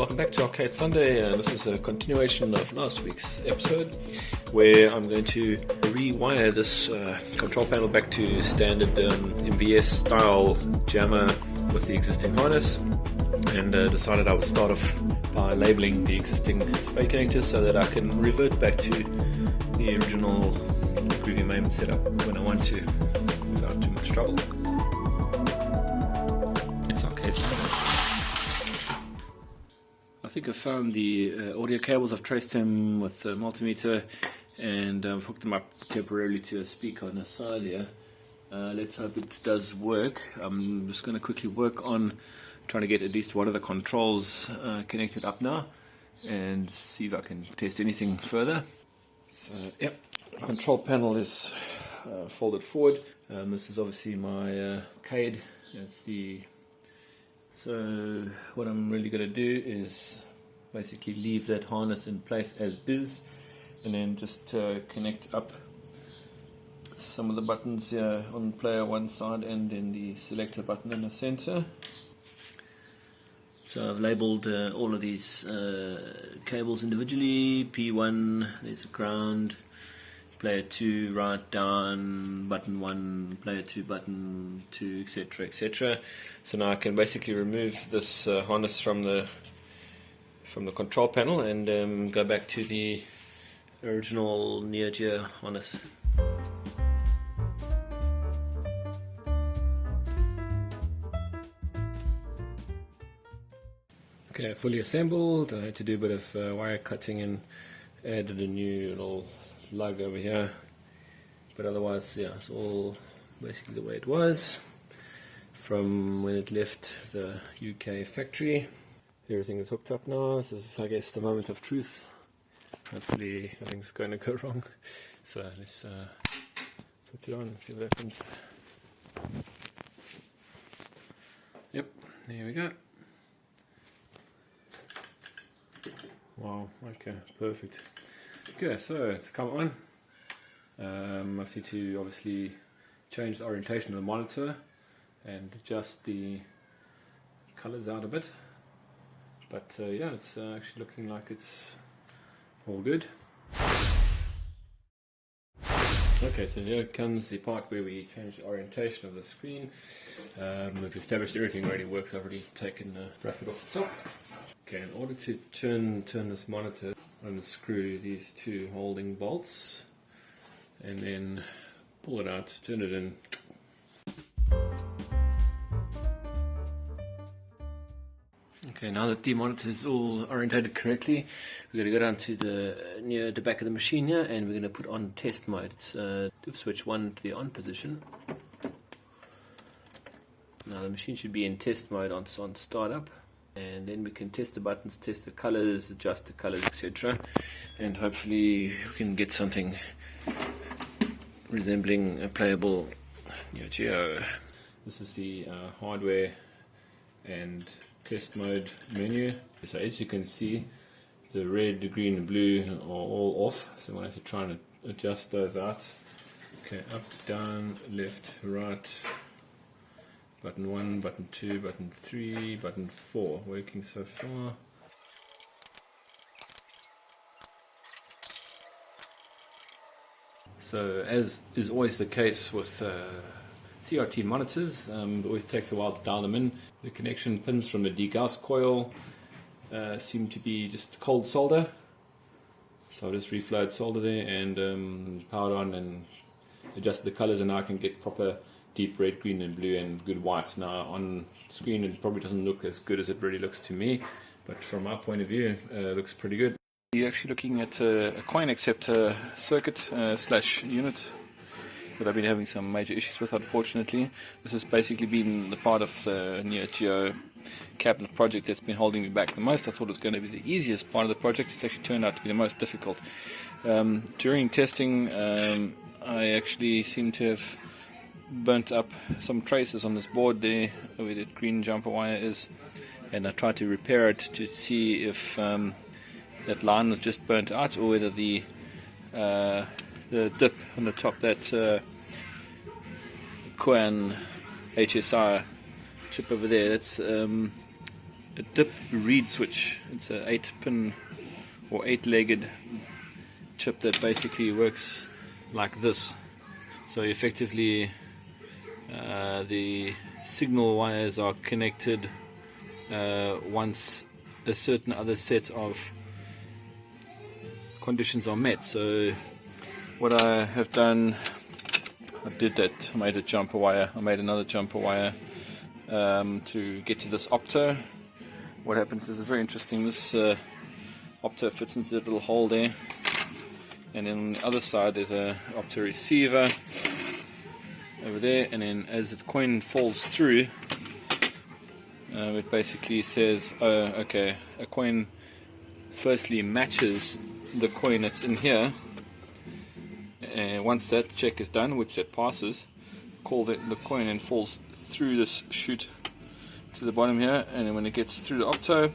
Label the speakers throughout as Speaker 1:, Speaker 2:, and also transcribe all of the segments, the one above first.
Speaker 1: welcome back to Arcade Sunday. This is a continuation of last week's episode where I'm going to rewire this control panel back to standard MVS style jammer with the existing harness, and decided I would start off by labeling the existing spade connectors so that I can revert back to the original Groovy MAME setup when I want to without too much trouble. It's Arcade Sunday. I think I found the audio cables. I've traced them with the multimeter and I've hooked them up temporarily to a speaker on the side here. Let's hope it does work. I'm just going to quickly work on trying to get at least one of the controls connected up now and see if I can test anything further. So, yep, control panel is folded forward. This is obviously my arcade. So what I'm really going to do is basically leave that harness in place as is, and then just connect up some of the buttons here on player one side and then the selector button in the center. So I've labeled all of these cables individually. P1, there's a ground, player 2 right down, button 1, player 2 button 2, etc, etc. So now I can basically remove this harness from the control panel and go back to the original Neo-Geo harness. Okay, fully assembled. I had to do a bit of wire cutting and added a new little lug over here, but otherwise, yeah, it's all basically the way it was from when it left the UK factory. Everything is hooked up now. This is, I guess, the moment of truth. Hopefully nothing's going to go wrong. So let's put it on and see what happens. Yep, there we go. Wow, okay, perfect. Okay, so it's come on. I need to obviously change the orientation of the monitor and adjust the colors out a bit. But yeah, it's actually looking like it's all good. Okay, so here comes the part where we change the orientation of the screen. We've established everything already works. I've already taken the bracket off the top. Okay, in order to turn this monitor, unscrew these two holding bolts and then pull it out, turn it in. Okay, now that the monitor is all orientated correctly, we're going to go down to near the back of the machine here, and we're going to put on test mode. It's dip switch 1 to the on position. Now the machine should be in test mode on startup. And then we can test the buttons, test the colors, adjust the colors, etc. And hopefully we can get something resembling a playable Neo-Geo. This is the hardware and test mode menu. So as you can see, the red, the green and blue are all off. So I'm going to have to try and adjust those out. Okay, up, down, left, right. Button 1, button 2, button 3, button 4, working so far. So as is always the case with CRT monitors, it always takes a while to dial them in. The connection pins from the degauss coil seem to be just cold solder. So I just reflowed solder there and powered on and adjusted the colors, and now I can get proper deep red, green and blue and good white. Now on screen it probably doesn't look as good as it really looks to me, but from our point of view it looks pretty good. You're actually looking at a coin acceptor circuit slash unit that I've been having some major issues with, unfortunately. This has basically been the part of the Neo-Geo cabinet project that's been holding me back the most. I thought it was going to be the easiest part of the project. It's actually turned out to be the most difficult. During testing I actually seem to have burnt up some traces on this board there where the green jumper wire is, and I tried to repair it to see if that line was just burnt out or whether the dip on the top, that Koan HSI chip over there, that's a dip reed switch. It's a 8-pin or 8-legged chip that basically works like this. So effectively the signal wires are connected once a certain other set of conditions are met. So what I have done, I made a jumper wire, I made another jumper wire to get to this opto. What happens is very interesting. This opto fits into the little hole there, and then on the other side there's a opto receiver over there, and then as the coin falls through, it basically says, oh, okay, a coin firstly matches the coin that's in here, and once that check is done, which it passes, the coin and falls through this chute to the bottom here, and then when it gets through the opto,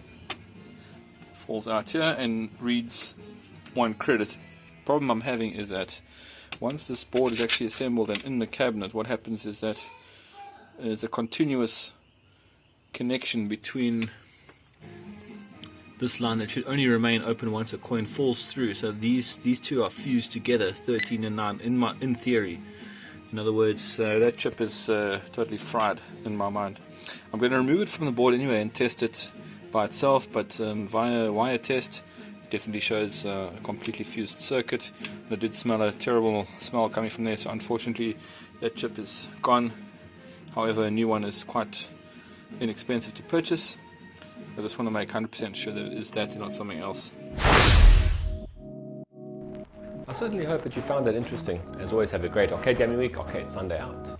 Speaker 1: falls out here and reads 1 credit. The problem I'm having is that once this board is actually assembled and in the cabinet, what happens is that there's a continuous connection between this line that should only remain open once a coin falls through. So these two are fused together, 13 and 9 in theory. In other words, that chip is totally fried in my mind. I'm going to remove it from the board anyway and test it by itself, but via wire test definitely shows a completely fused circuit. I did smell a terrible smell coming from there, so unfortunately that chip is gone. However, a new one is quite inexpensive to purchase. I just want to make 100% sure that it is that and not something else.
Speaker 2: I certainly hope that you found that interesting. As always, have a great arcade gaming week. Arcade Sunday out.